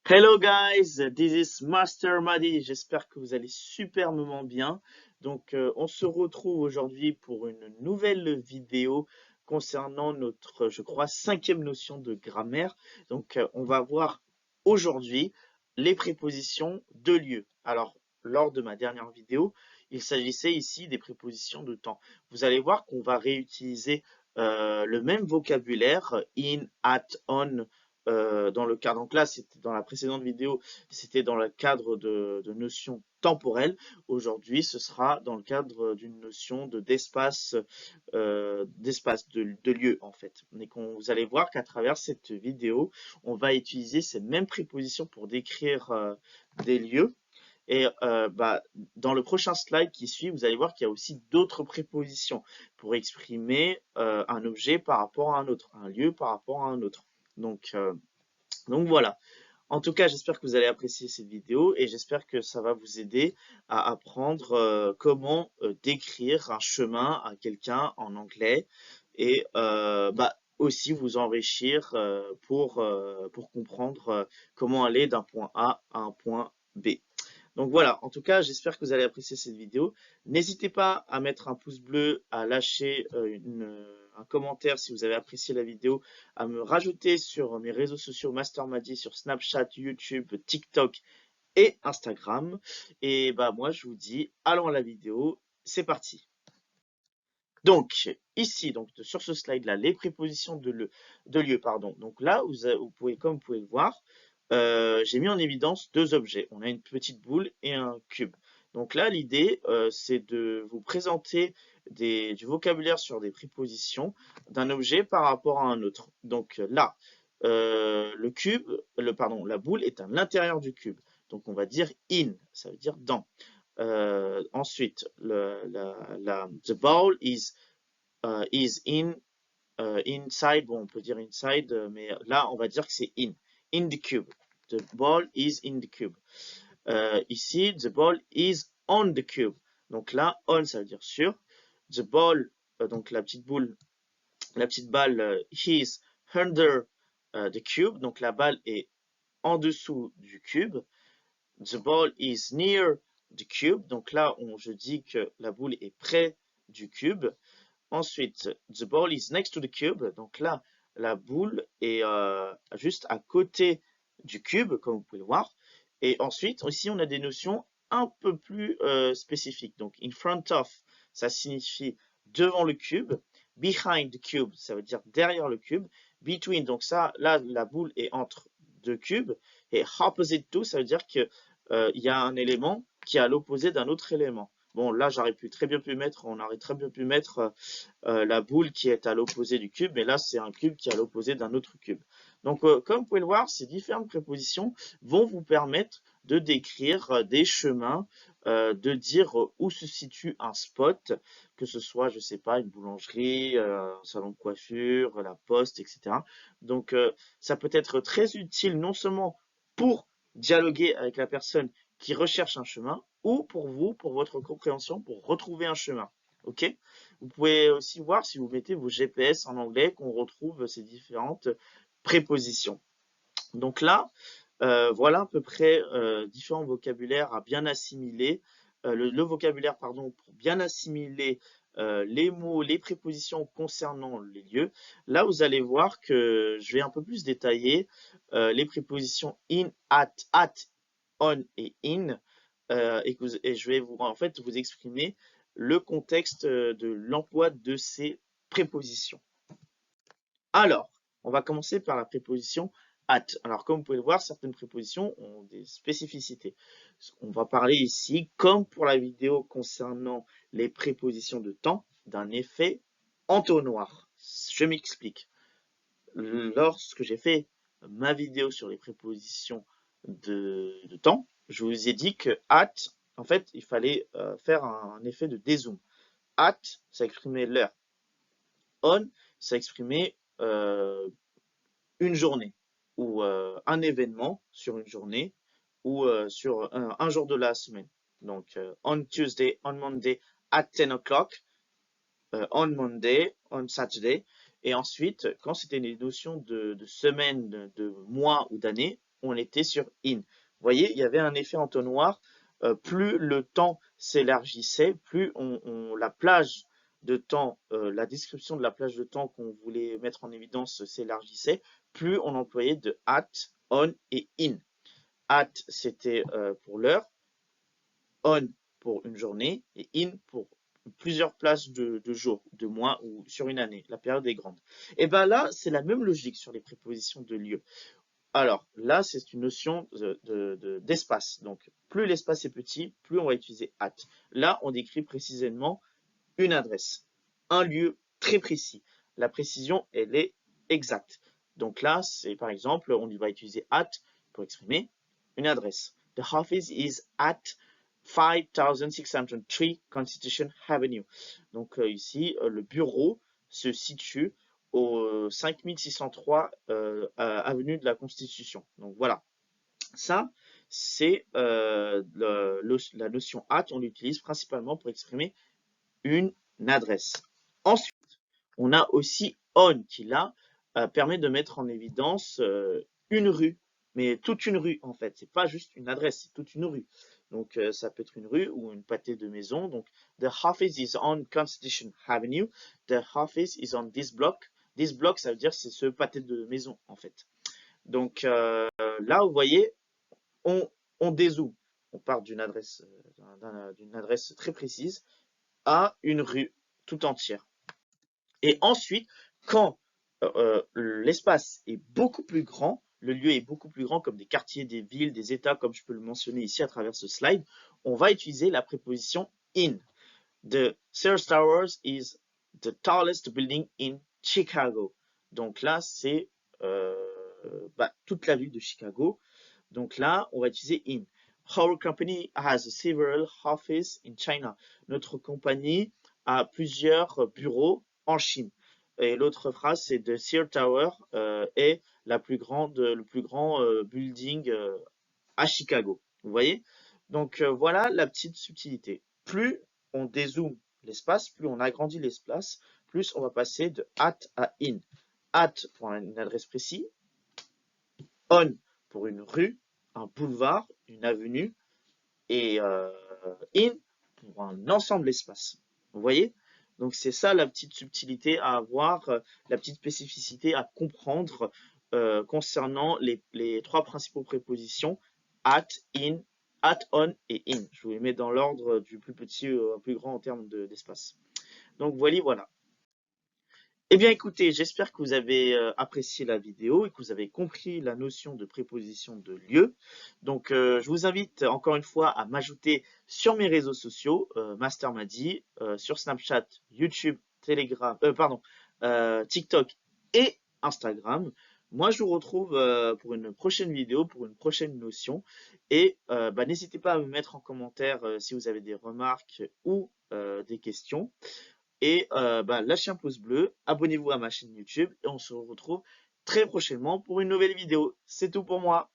Hello guys, this is Master Madi. J'espère que vous allez superbement bien. On se retrouve aujourd'hui pour une nouvelle vidéo concernant notre, je crois, cinquième notion de grammaire. On va voir aujourd'hui les prépositions de lieu. Alors, lors de ma dernière vidéo, il s'agissait ici des prépositions de temps. Vous allez voir qu'on va réutiliser le même vocabulaire in, at, on dans le cadre, donc là, c'était dans la précédente vidéo, c'était dans le cadre de notions temporelles. Aujourd'hui, ce sera dans le cadre d'une notion d'espace, de lieu en fait. Vous allez voir qu'à travers cette vidéo, on va utiliser ces mêmes prépositions pour décrire des lieux. Dans le prochain slide qui suit, vous allez voir qu'il y a aussi d'autres prépositions pour exprimer un objet par rapport à un autre, un lieu par rapport à un autre. Donc, euh, donc voilà. En tout cas, j'espère que vous allez apprécier cette vidéo et j'espère que ça va vous aider à apprendre comment décrire un chemin à quelqu'un en anglais et aussi vous enrichir pour comprendre comment aller d'un point A à un point B. Donc voilà, en tout cas, j'espère que vous allez apprécier cette vidéo. N'hésitez pas à mettre un pouce bleu, à lâcher un commentaire si vous avez apprécié la vidéo, à me rajouter sur mes réseaux sociaux Master Madi, sur Snapchat, YouTube, TikTok et Instagram. Et bah moi, je vous dis, allons à la vidéo, c'est parti. Donc, ici, sur ce slide-là, les prépositions de lieu, pardon. Donc là, comme vous pouvez le voir, j'ai mis en évidence deux objets. On a une petite boule et un cube. Donc là, l'idée, c'est de vous présenter du vocabulaire sur des prépositions d'un objet par rapport à un autre. Donc là, la boule est à l'intérieur du cube. Donc on va dire in, ça veut dire dans. Ensuite, the ball is inside. Bon, on peut dire inside, mais là, on va dire que c'est in the cube. The ball is in the cube. Ici, the ball is on the cube. Donc là, on, ça veut dire sur. The ball, donc la petite boule, la petite balle, is under the cube. Donc la balle est en dessous du cube. The ball is near the cube. Donc là, je dis que la boule est près du cube. Ensuite, the ball is next to the cube. Donc là, la boule est juste à côté du cube, comme vous pouvez le voir. Et ensuite, ici, on a des notions un peu plus spécifiques. Donc, in front of, ça signifie devant le cube. Behind the cube, ça veut dire derrière le cube. Between, donc ça, là, la boule est entre deux cubes. Et opposite to, ça veut dire qu'il y a un élément qui est à l'opposé d'un autre élément. Bon, là, on aurait très bien pu mettre la boule qui est à l'opposé du cube, mais là, c'est un cube qui est à l'opposé d'un autre cube. Comme vous pouvez le voir, ces différentes prépositions vont vous permettre de décrire des chemins, de dire où se situe un spot, que ce soit, je sais pas, une boulangerie, un salon de coiffure, la poste, etc. Ça peut être très utile non seulement pour dialoguer avec la personne qui recherche un chemin, ou pour vous, pour votre compréhension, pour retrouver un chemin. Ok? Vous pouvez aussi voir si vous mettez vos GPS en anglais qu'on retrouve ces différentes prépositions. Donc là, voilà à peu près différents vocabulaires à bien assimiler, le vocabulaire pardon pour bien assimiler les mots, les prépositions concernant les lieux. Là, vous allez voir que je vais un peu plus détailler les prépositions in, at, on et in, et je vais vous exprimer le contexte de l'emploi de ces prépositions. Alors, on va commencer par la préposition at. Alors, comme vous pouvez le voir, certaines prépositions ont des spécificités. On va parler ici, comme pour la vidéo concernant les prépositions de temps, d'un effet entonnoir. Je m'explique. Lorsque j'ai fait ma vidéo sur les prépositions de temps, je vous ai dit que at, en fait, il fallait faire un effet de dézoom. At, ça exprimait l'heure. On, ça exprimait une journée ou un événement sur une journée ou sur un jour de la semaine. On Tuesday, on Monday, at 10 o'clock, on Monday, on Saturday. Et ensuite, quand c'était des notions de semaine, de mois ou d'année, on était sur in. Vous voyez, il y avait un effet entonnoir. Plus le temps s'élargissait, plus la plage de temps, la description de la plage de temps qu'on voulait mettre en évidence s'élargissait, plus on employait de at, on et in. At, c'était pour l'heure, on pour une journée et in pour plusieurs places de jours, de mois ou sur une année. La période est grande. Et bien là, c'est la même logique sur les prépositions de lieu. Alors là, c'est une notion d'espace. Donc, plus l'espace est petit, plus on va utiliser at. Là, on décrit précisément une adresse, un lieu très précis. La précision, elle est exacte. Donc là, c'est par exemple, on va utiliser at pour exprimer une adresse. The office is at 5603 Constitution Avenue. Donc ici, le bureau se situe au 5603 avenue de la Constitution. Donc voilà. Ça, c'est la notion at, on l'utilise principalement pour exprimer une adresse. Ensuite, on a aussi on qui là permet de mettre en évidence une rue, mais toute une rue en fait. C'est pas juste une adresse, c'est toute une rue. Donc ça peut être une rue ou une pâté de maison. Donc the office is on Constitution Avenue. The office is on this block. This block, ça veut dire c'est ce pâté de maison en fait. Donc là, vous voyez, on dézoome. On part d'une adresse très précise à une rue tout entière. Et ensuite, quand l'espace est beaucoup plus grand, le lieu est beaucoup plus grand, comme des quartiers, des villes, des États, comme je peux le mentionner ici à travers ce slide, on va utiliser la préposition in. The Sears Towers is the tallest building in Chicago. Donc là, c'est toute la ville de Chicago. Donc là, on va utiliser in. Our company has several offices in China. Notre compagnie a plusieurs bureaux en Chine. Et l'autre phrase, c'est The Sears Tower est le plus grand building à Chicago. Vous voyez? Donc voilà la petite subtilité. Plus on dézoome l'espace, plus on agrandit l'espace, plus on va passer de at à in. At pour une adresse précise, on pour une rue, un boulevard, une avenue, et in pour un ensemble d'espace. Vous voyez? Donc c'est ça la petite subtilité à avoir, la petite spécificité à comprendre concernant les trois principaux prépositions at, in, at, on et in. Je vous les mets dans l'ordre du plus petit au plus grand en termes d'espace. Donc voilà. Eh bien écoutez, j'espère que vous avez apprécié la vidéo et que vous avez compris la notion de préposition de lieu. Donc je vous invite encore une fois à m'ajouter sur mes réseaux sociaux, Master Madi, sur Snapchat, YouTube, Telegram, TikTok et Instagram. Moi je vous retrouve pour une prochaine vidéo, pour une prochaine notion. Et n'hésitez pas à me mettre en commentaire si vous avez des remarques ou des questions. Et lâchez un pouce bleu, abonnez-vous à ma chaîne YouTube et on se retrouve très prochainement pour une nouvelle vidéo. C'est tout pour moi.